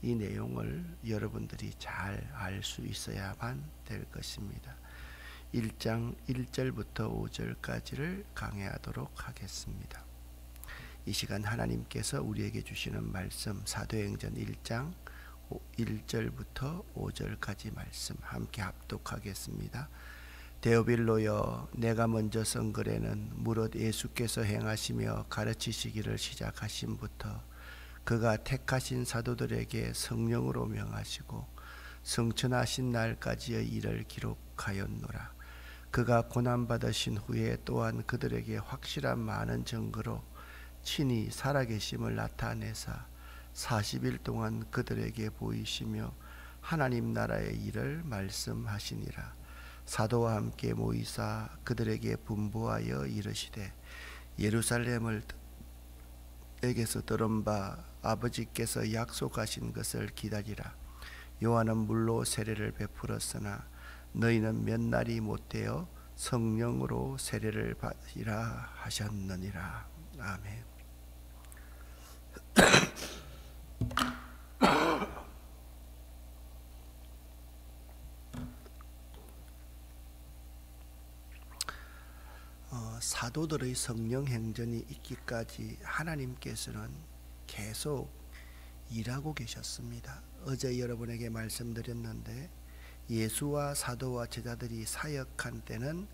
이 내용을 여러분들이 잘 알 수 있어야만 될 것입니다. 1장 1절부터 5절까지를 강해하도록 하겠습니다. 이 시간 하나님께서 우리에게 주시는 말씀, 사도행전 1장 1절부터 5절까지 말씀 함께 합독하겠습니다. 데오빌로여, 내가 먼저 쓴 글에는 무릇 예수께서 행하시며 가르치시기를 시작하심부터 그가 택하신 사도들에게 성령으로 명하시고 성천하신 날까지의 일을 기록하였노라. 그가 고난받으신 후에 또한 그들에게 확실한 많은 증거로 친히 살아계심을 나타내사 40일 동안 그들에게 보이시며 하나님 나라의 일을 말씀하시니라. 사도와 함께 모이사 그들에게 분부하여 이르시되 예루살렘을 에게서 들은 바 아버지께서 약속하신 것을 기다리라. 요한은 물로 세례를 베풀었으나 너희는 몇 날이 못되어 성령으로 세례를 받으리라 하셨느니라. 아멘. 사도들의 성령 행전이 있기까지 하나님께서는 계속 일하고 계셨습니다. 어제 여러분에게 말씀드렸는데 예수와 사도와 제자들이 사역한 때는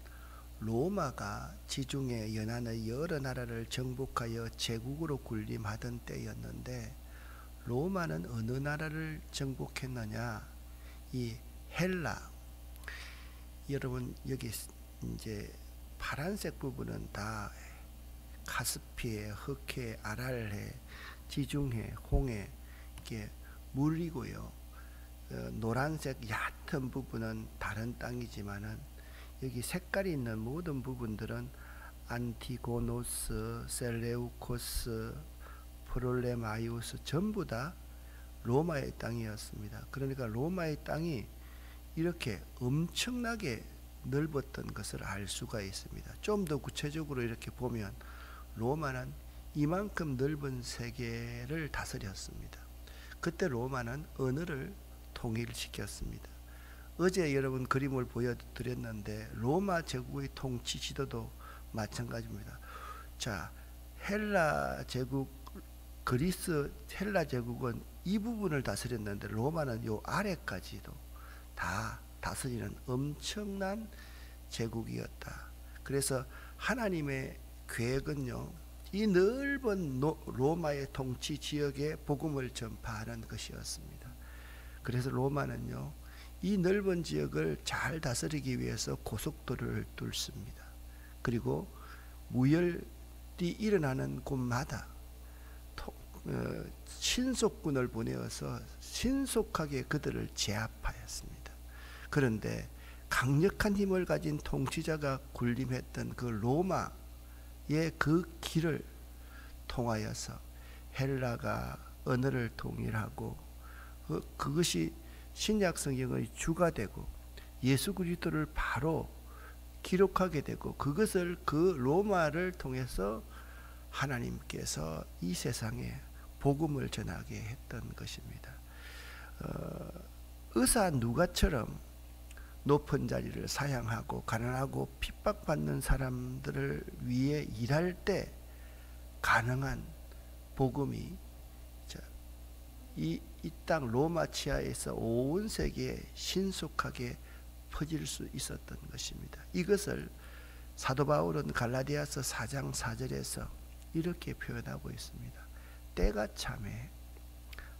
로마가 지중해 연안의 여러 나라를 정복하여 제국으로 군림하던 때였는데, 로마는 어느 나라를 정복했느냐? 이 헬라. 여러분 여기 이제 파란색 부분은 다 카스피해, 흑해, 아랄해, 지중해, 홍해 이게 물이고요. 노란색 얕은 부분은 다른 땅이지만은 여기 색깔이 있는 모든 부분들은 안티고노스, 셀레우코스, 프롤레마이우스 전부 다 로마의 땅이었습니다. 그러니까 로마의 땅이 이렇게 엄청나게 넓었던 것을 알 수가 있습니다. 좀 더 구체적으로 이렇게 보면 로마는 이만큼 넓은 세계를 다스렸습니다. 그때 로마는 언어를 통일시켰습니다. 어제 여러분 그림을 보여드렸는데 로마 제국의 통치 지도도 마찬가지입니다. 자, 헬라 제국, 그리스 헬라 제국은 이 부분을 다스렸는데 로마는 요 아래까지도 다 다스리는 엄청난 제국이었다. 그래서 하나님의 계획은요, 이 넓은 로마의 통치 지역에 복음을 전파하는 것이었습니다. 그래서 로마는요, 이 넓은 지역을 잘 다스리기 위해서 고속도로를 뚫습니다. 그리고 무혈이 일어나는 곳마다 신속군을 보내어서 신속하게 그들을 제압하였습니다. 그런데 강력한 힘을 가진 통치자가 군림했던 그 로마의 그 길을 통하여서 헬라가 언어를 통일하고 그것이 신약 성경의 주가 되고 예수 그리스도를 바로 기록하게 되고, 그것을 그 로마를 통해서 하나님께서 이 세상에 복음을 전하게 했던 것입니다. 의사 누가처럼 높은 자리를 사양하고 가난하고 핍박받는 사람들을 위해 일할 때 가능한 복음이 이 땅 로마 치하에서 온 세계에 신속하게 퍼질 수 있었던 것입니다. 이것을 사도 바울은 갈라디아서 4장 4절에서 이렇게 표현하고 있습니다. 때가 참에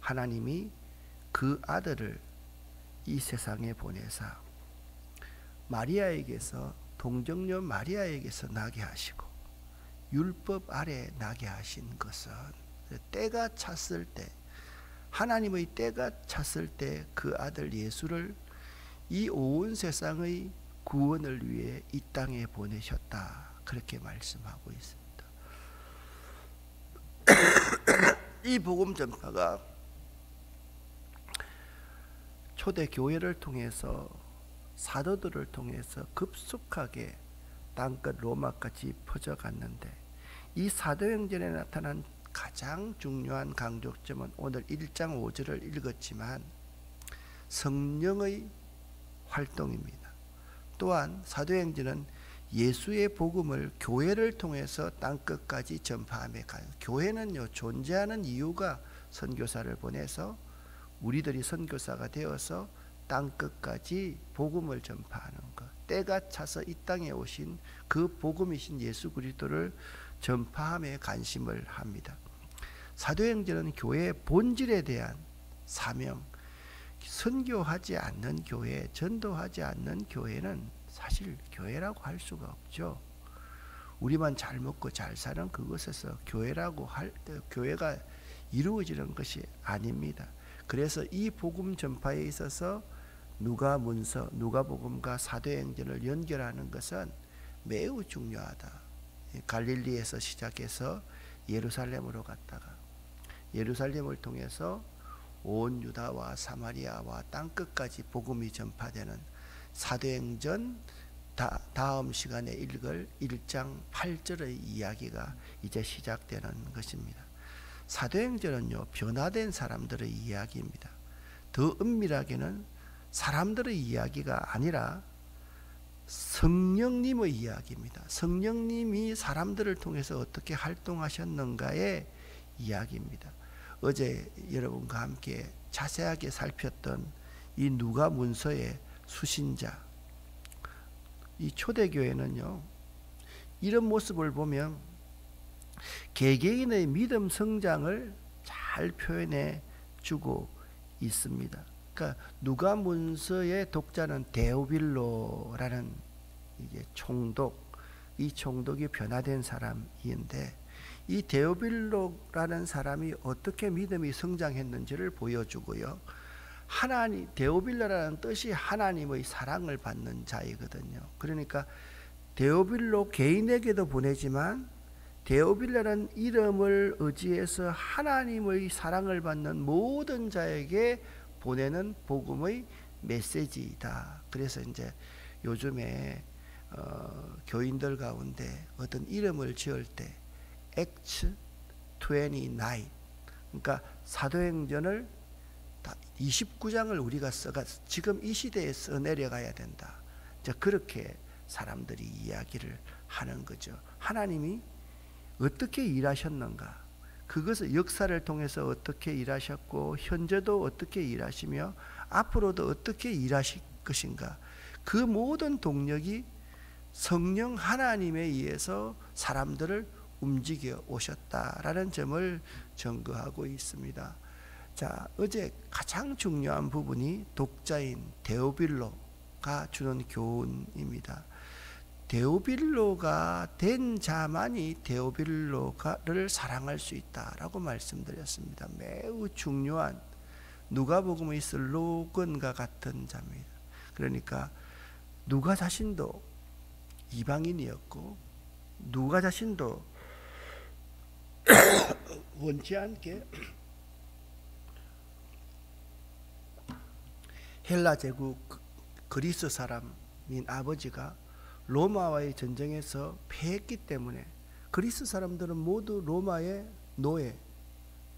하나님이 그 아들을 이 세상에 보내사 마리아에게서, 동정녀 마리아에게서 나게 하시고 율법 아래 나게 하신 것은, 때가 찼을 때, 하나님의 때가 찼을 때 그 아들 예수를 이 온 세상의 구원을 위해 이 땅에 보내셨다. 그렇게 말씀하고 있습니다. 이 복음 전파가 초대 교회를 통해서, 사도들을 통해서 급속하게 땅끝 로마까지 퍼져갔는데, 이 사도행전에 나타난 가장 중요한 강조점은 오늘 1장 5절을 읽었지만 성령의 활동입니다. 또한 사도행전은 예수의 복음을 교회를 통해서 땅끝까지 전파하며 가요. 교회는요, 존재하는 이유가 선교사를 보내서 우리들이 선교사가 되어서 땅끝까지 복음을 전파하는 것. 때가 차서 이 땅에 오신 그 복음이신 예수 그리스도를 전파함에 관심을 합니다. 사도행전은 교회의 본질에 대한 사명, 선교하지 않는 교회, 전도하지 않는 교회는 사실 교회라고 할 수가 없죠. 우리만 잘 먹고 잘 사는 그것에서 교회가 이루어지는 것이 아닙니다. 그래서 이 복음 전파에 있어서 누가문서, 누가복음과 사도행전을 연결하는 것은 매우 중요하다. 갈릴리에서 시작해서 예루살렘으로 갔다가 예루살렘을 통해서 온 유다와 사마리아와 땅끝까지 복음이 전파되는 사도행전 다음 시간에 읽을 1장 8절의 이야기가 이제 시작되는 것입니다. 사도행전은요, 변화된 사람들의 이야기입니다. 더 은밀하게는 사람들의 이야기가 아니라 성령님의 이야기입니다. 성령님이 사람들을 통해서 어떻게 활동하셨는가의 이야기입니다. 어제 여러분과 함께 자세하게 살폈던 이 누가문서의 수신자, 이 초대교회는요, 이런 모습을 보면 개개인의 믿음 성장을 잘 표현해 주고 있습니다. 그러니까 누가문서의 독자는 데오빌로라는 이게 총독, 이 총독이 변화된 사람인데, 이 데오빌로라는 사람이 어떻게 믿음이 성장했는지를 보여주고요. 데오빌로라는 뜻이 하나님의 사랑을 받는 자이거든요. 그러니까 데오빌로 개인에게도 보내지만 데오빌로라는 이름을 의지해서 하나님의 사랑을 받는 모든 자에게 보내는 복음의 메시지이다. 그래서 이제 요즘에 교인들 가운데 어떤 이름을 지을 때 Acts 29, 그러니까 사도행전을 29장을 우리가 써가 지금 이 시대에 써 내려가야 된다. 자, 그렇게 사람들이 이야기를 하는 거죠. 하나님이 어떻게 일하셨는가, 그것을 역사를 통해서 어떻게 일하셨고 현재도 어떻게 일하시며 앞으로도 어떻게 일하실 것인가, 그 모든 동력이 성령 하나님에 의해서 사람들을 움직여 오셨다라는 점을 증거하고 있습니다. 자, 어제 가장 중요한 부분이 독자인 데오빌로가 주는 교훈입니다. 데오빌로가 된 자만이 데오빌로를 사랑할 수 있다라고 말씀드렸습니다. 매우 중요한 누가복음의 슬로건과 같은 자입니다. 그러니까 누가 자신도 이방인이었고 누가 자신도 원치 않게 헬라 제국 그리스 사람인 아버지가 로마와의 전쟁에서 패했기 때문에 그리스 사람들은 모두 로마의 노예,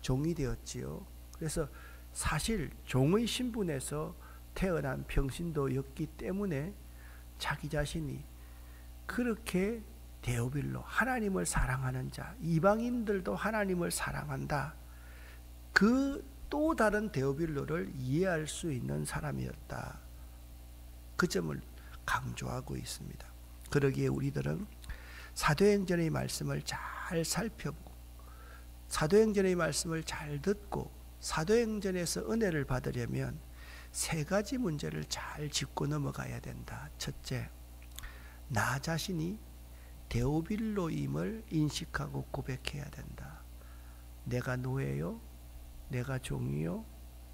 종이 되었지요. 그래서 사실 종의 신분에서 태어난 평신도였기 때문에 자기 자신이 그렇게 데오빌로, 하나님을 사랑하는 자, 이방인들도 하나님을 사랑한다, 그 또 다른 데오빌로를 이해할 수 있는 사람이었다, 그 점을 강조하고 있습니다. 그러기에 우리들은 사도행전의 말씀을 잘 살펴보고 사도행전의 말씀을 잘 듣고 사도행전에서 은혜를 받으려면 세 가지 문제를 잘 짚고 넘어가야 된다. 첫째, 나 자신이 데오빌로임을 인식하고 고백해야 된다. 내가 노예요, 내가 종이요,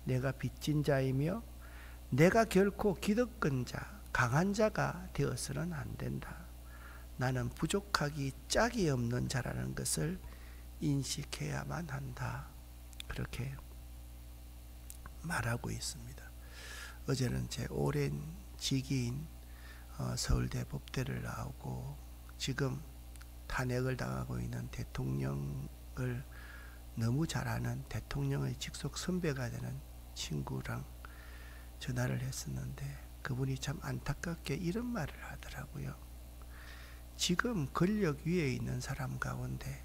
내가 빚진 자이며 내가 결코 기득권자, 강한 자가 되어서는 안 된다. 나는 부족하기 짝이 없는 자라는 것을 인식해야만 한다. 그렇게 말하고 있습니다. 어제는 제 오랜 직위인 서울대 법대를 나오고 지금 탄핵을 당하고 있는 대통령을 너무 잘 아는 대통령의 직속 선배가 되는 친구랑 전화를 했었는데 그분이 참 안타깝게 이런 말을 하더라고요. 지금 권력 위에 있는 사람 가운데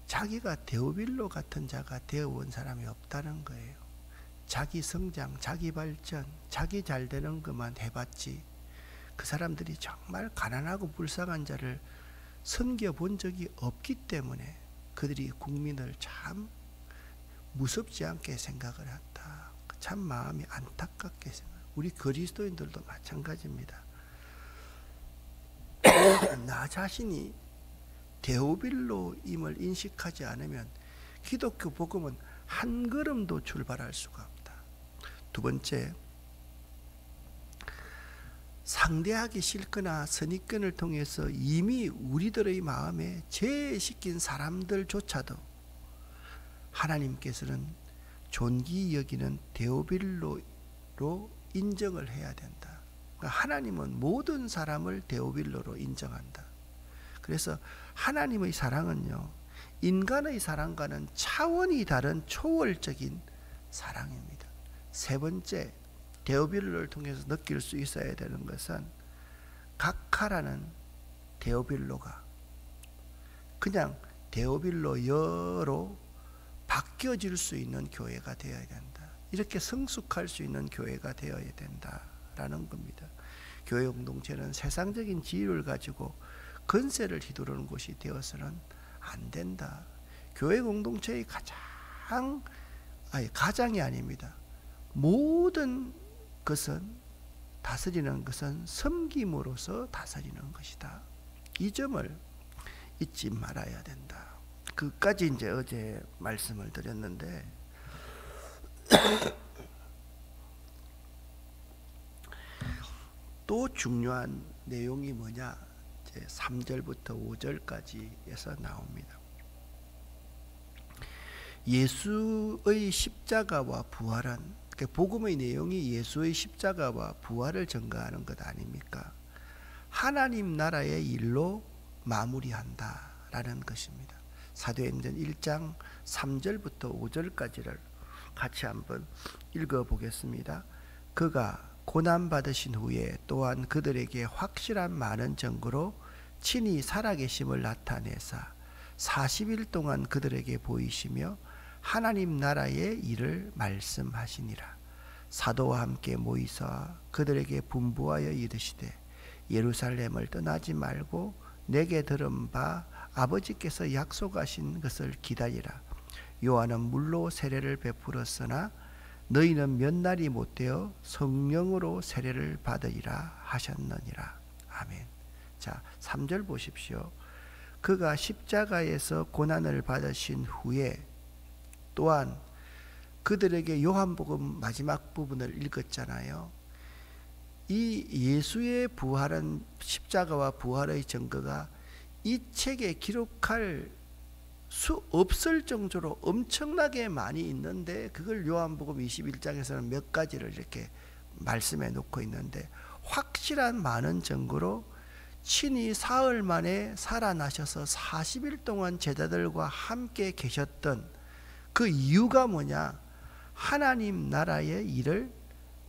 자기가 데오빌로 같은 자가 되어온 사람이 없다는 거예요. 자기 성장, 자기 발전, 자기 잘 되는 것만 해봤지 그 사람들이 정말 가난하고 불쌍한 자를 섬겨본 적이 없기 때문에 그들이 국민을 참 무섭지 않게 생각을 한다. 참 마음이 안타깝게 생각. 우리 그리스도인들도 마찬가지입니다. 나 자신이 데오빌로임을 인식하지 않으면 기독교 복음은 한 걸음도 출발할 수가 없다. 두 번째, 상대하기 싫거나 선입견을 통해서 이미 우리들의 마음에 제시킨 사람들조차도 하나님께서는 존귀 여기는 데오빌로로 인정을 해야 된다. 그러니까 하나님은 모든 사람을 데오빌로로 인정한다. 그래서 하나님의 사랑은요, 인간의 사랑과는 차원이 다른 초월적인 사랑입니다. 세 번째, 데오빌로를 통해서 느낄 수 있어야 되는 것은 각하라는 데오빌로가 그냥 데오빌로여로 바뀌어질 수 있는 교회가 되어야 된다. 이렇게 성숙할 수 있는 교회가 되어야 된다라는 겁니다. 교회 공동체는 세상적인 지위를 가지고 건세를 휘두르는 곳이 되어서는 안 된다. 교회 공동체의 가장이 아닙니다. 모든 것은 다스리는 것은 섬김으로써 다스리는 것이다. 이 점을 잊지 말아야 된다. 그까지 이제 어제 말씀을 드렸는데 또 중요한 내용이 뭐냐? 이제 3절부터 5절까지에서 나옵니다. 예수의 십자가와 부활은 복음의 내용이 예수의 십자가와 부활을 전가하는 것 아닙니까? 하나님 나라의 일로 마무리한다라는 것입니다. 사도행전 1장 3절부터 5절까지를 같이 한번 읽어보겠습니다. 그가 고난받으신 후에 또한 그들에게 확실한 많은 증거로 친히 살아계심을 나타내사 40일 동안 그들에게 보이시며 하나님 나라의 일을 말씀하시니라. 사도와 함께 모이사 그들에게 분부하여 이르시되 예루살렘을 떠나지 말고 내게 들은 바 아버지께서 약속하신 것을 기다리라. 요한은 물로 세례를 베풀었으나 너희는 몇 날이 못되어 성령으로 세례를 받으리라 하셨느니라. 아멘. 자, 3절 보십시오. 그가 십자가에서 고난을 받으신 후에 또한 그들에게 요한복음 마지막 부분을 읽었잖아요. 이 예수의 부활은 십자가와 부활의 증거가 이 책에 기록할 수 없을 정도로 엄청나게 많이 있는데 그걸 요한복음 21장에서는 몇 가지를 이렇게 말씀해 놓고 있는데 확실한 많은 증거로 친히 사흘 만에 살아나셔서 40일 동안 제자들과 함께 계셨던 그 이유가 뭐냐? 하나님 나라의 일을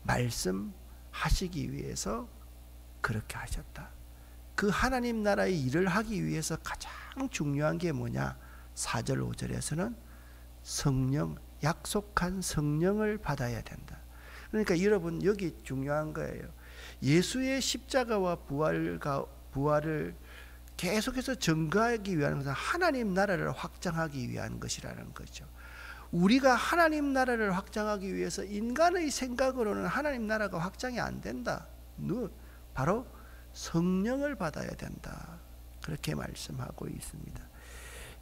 말씀하시기 위해서 그렇게 하셨다. 그 하나님 나라의 일을 하기 위해서 가장 중요한 게 뭐냐? 4절 5절에서는 성령, 약속한 성령을 받아야 된다. 그러니까 여러분 여기 중요한 거예요. 예수의 십자가와 부활을 계속해서 증거하기 위한 것은 하나님 나라를 확장하기 위한 것이라는 거죠. 우리가 하나님 나라를 확장하기 위해서 인간의 생각으로는 하나님 나라가 확장이 안 된다. 바로 성령을 받아야 된다. 그렇게 말씀하고 있습니다.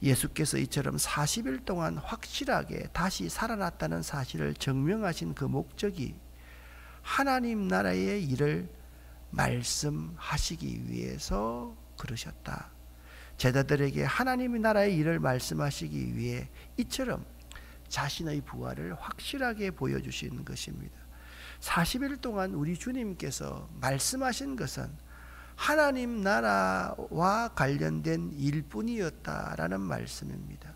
예수께서 이처럼 40일 동안 확실하게 다시 살아났다는 사실을 증명하신 그 목적이 하나님 나라의 일을 말씀하시기 위해서 그러셨다. 제자들에게 하나님의 나라의 일을 말씀하시기 위해 이처럼 자신의 부활을 확실하게 보여주신 것입니다. 40일 동안 우리 주님께서 말씀하신 것은 하나님 나라와 관련된 일뿐이었다라는 말씀입니다.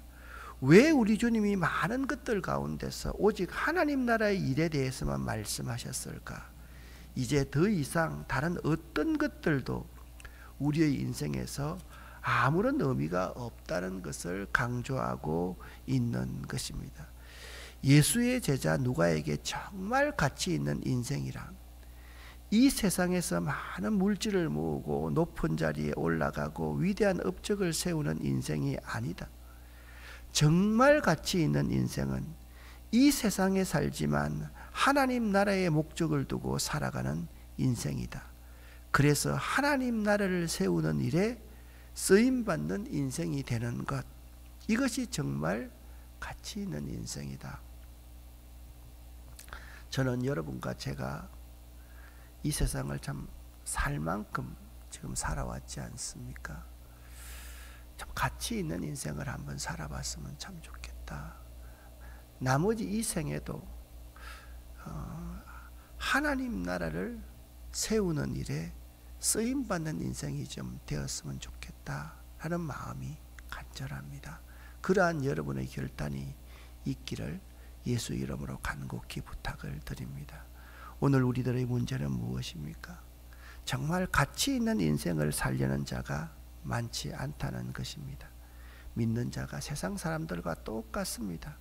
왜 우리 주님이 많은 것들 가운데서 오직 하나님 나라의 일에 대해서만 말씀하셨을까? 이제 더 이상 다른 어떤 것들도 우리의 인생에서 아무런 의미가 없다는 것을 강조하고 있는 것입니다. 예수의 제자 누가에게 정말 가치 있는 인생이란 이 세상에서 많은 물질을 모으고 높은 자리에 올라가고 위대한 업적을 세우는 인생이 아니다. 정말 가치 있는 인생은 이 세상에 살지만 하나님 나라의 목적을 두고 살아가는 인생이다. 그래서 하나님 나라를 세우는 일에 쓰임받는 인생이 되는 것, 이것이 정말 가치 있는 인생이다. 저는 여러분과 제가 이 세상을 참 살 만큼 지금 살아왔지 않습니까? 참 가치 있는 인생을 한번 살아봤으면 참 좋겠다. 나머지 이 생에도 하나님 나라를 세우는 일에 쓰임받는 인생이 좀 되었으면 좋겠다 하는 마음이 간절합니다. 그러한 여러분의 결단이 있기를 예수 이름으로 간곡히 부탁을 드립니다. 오늘 우리들의 문제는 무엇입니까? 정말 가치 있는 인생을 살려는 자가 많지 않다는 것입니다. 믿는 자가 세상 사람들과 똑같습니다.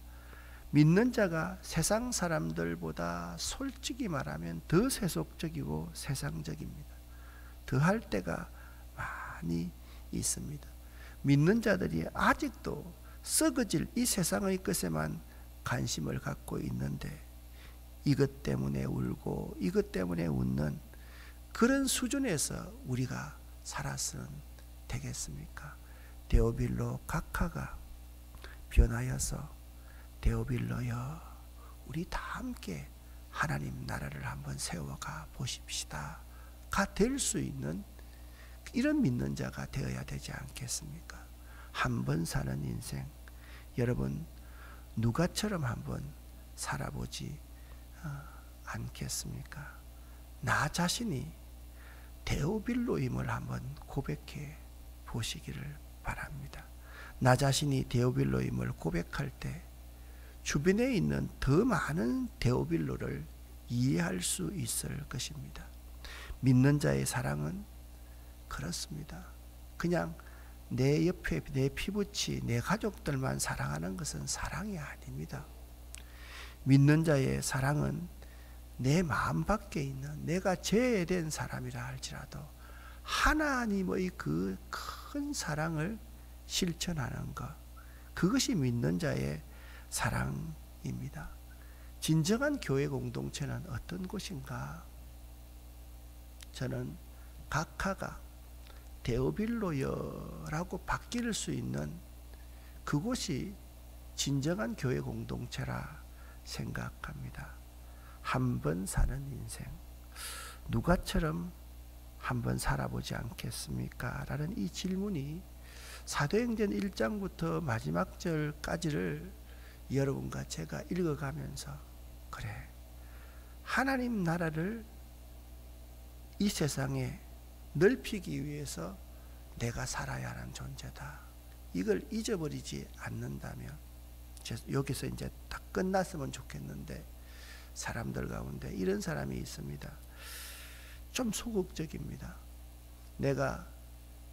믿는 자가 세상 사람들보다 솔직히 말하면 더 세속적이고 세상적입니다. 더할 때가 많이 있습니다. 믿는 자들이 아직도 썩어질 이 세상의 것에만 관심을 갖고 있는데 이것 때문에 울고 이것 때문에 웃는 그런 수준에서 우리가 살았으면 되겠습니까? 데오빌로 각하가 변하여서 데오빌로여 우리 다 함께 하나님 나라를 한번 세워가 보십시다 가 될 수 있는 이런 믿는 자가 되어야 되지 않겠습니까? 한 번 사는 인생, 여러분 누가처럼 한번 살아보지 않겠습니까? 나 자신이 데오빌로임을 한번 고백해 보시기를 바랍니다. 나 자신이 데오빌로임을 고백할 때 주변에 있는 더 많은 데오빌로를 이해할 수 있을 것입니다. 믿는 자의 사랑은 그렇습니다. 그냥 내 옆에 내 피부치 내 가족들만 사랑하는 것은 사랑이 아닙니다. 믿는 자의 사랑은 내 마음 밖에 있는 내가 제외된 사람이라 할지라도 하나님의 그 큰 사랑을 실천하는 것, 그것이 믿는 자의 사랑입니다. 진정한 교회 공동체는 어떤 곳인가? 저는 각하가 데오빌로여라고 바뀔 수 있는 그곳이 진정한 교회 공동체라 생각합니다. 한 번 사는 인생, 누가처럼 한번 살아보지 않겠습니까? 라는 이 질문이 사도행전 1장부터 마지막 절까지를 여러분과 제가 읽어가면서 그래, 하나님 나라를 이 세상에 넓히기 위해서 내가 살아야 하는 존재다. 이걸 잊어버리지 않는다면, 여기서 이제 다 끝났으면 좋겠는데 사람들 가운데 이런 사람이 있습니다. 좀 소극적입니다. 내가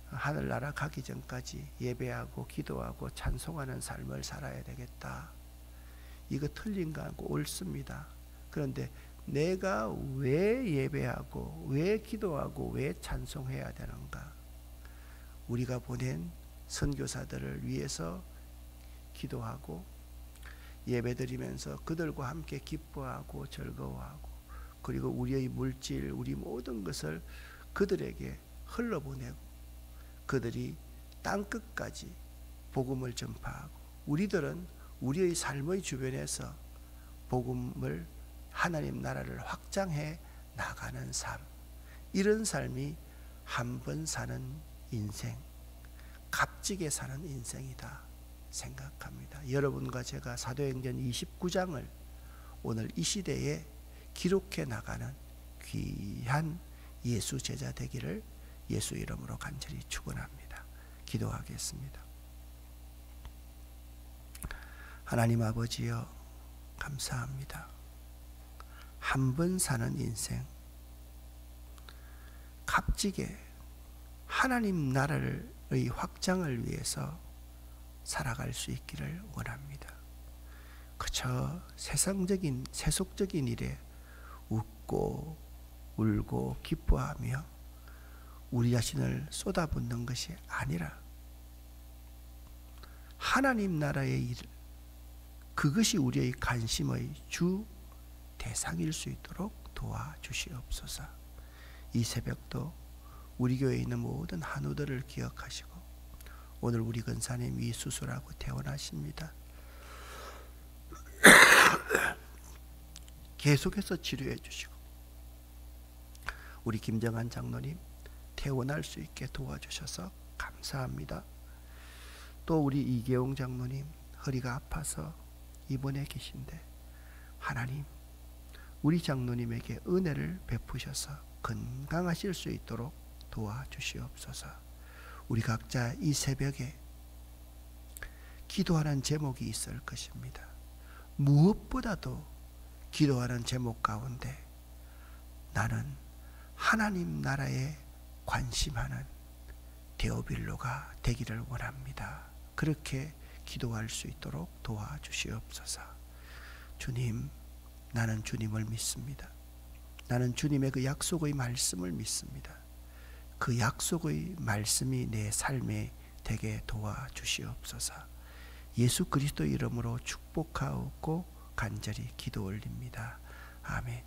하늘나라 가기 전까지 예배하고 기도하고 찬송하는 삶을 살아야 되겠다. 이거 틀린 거 아니고 옳습니다. 그런데 내가 왜 예배하고 왜 기도하고 왜 찬송해야 되는가? 우리가 보낸 선교사들을 위해서 기도하고 예배드리면서 그들과 함께 기뻐하고 즐거워하고, 그리고 우리의 물질, 우리 모든 것을 그들에게 흘러보내고 그들이 땅끝까지 복음을 전파하고, 우리들은 우리의 삶의 주변에서 복음을, 하나님 나라를 확장해 나가는 삶, 이런 삶이 한 번 사는 인생, 값지게 사는 인생이다 생각합니다. 여러분과 제가 사도행전 29장을 오늘 이 시대에 기록해 나가는 귀한 예수 제자 되기를 예수 이름으로 간절히 축원합니다. 기도하겠습니다. 하나님 아버지여, 감사합니다. 한 번 사는 인생, 값지게 하나님 나라의 확장을 위해서 살아갈 수 있기를 원합니다. 그저 세상적인 세속적인 일에 웃고 울고 기뻐하며 우리 자신을 쏟아붓는 것이 아니라 하나님 나라의 일, 그것이 우리의 관심의 주 대상일 수 있도록 도와주시옵소서. 이 새벽도 우리 교회에 있는 모든 한우들을 기억하시고, 오늘 우리 근사님 위 수술하고 퇴원하십니다. 계속해서 치료해 주시고, 우리 김정한 장로님 퇴원할 수 있게 도와주셔서 감사합니다. 또 우리 이계홍 장로님 허리가 아파서 입원해 계신데, 하나님 우리 장로님에게 은혜를 베푸셔서 건강하실 수 있도록 도와주시옵소서. 우리 각자 이 새벽에 기도하는 제목이 있을 것입니다. 무엇보다도 기도하는 제목 가운데 나는 하나님 나라에 관심하는 데오빌로가 되기를 원합니다. 그렇게 기도할 수 있도록 도와주시옵소서. 주님, 나는 주님을 믿습니다. 나는 주님의 그 약속의 말씀을 믿습니다. 그 약속의 말씀이 내 삶에 되게 도와주시옵소서. 예수 그리스도 이름으로 축복하옵고 간절히 기도 올립니다. 아멘.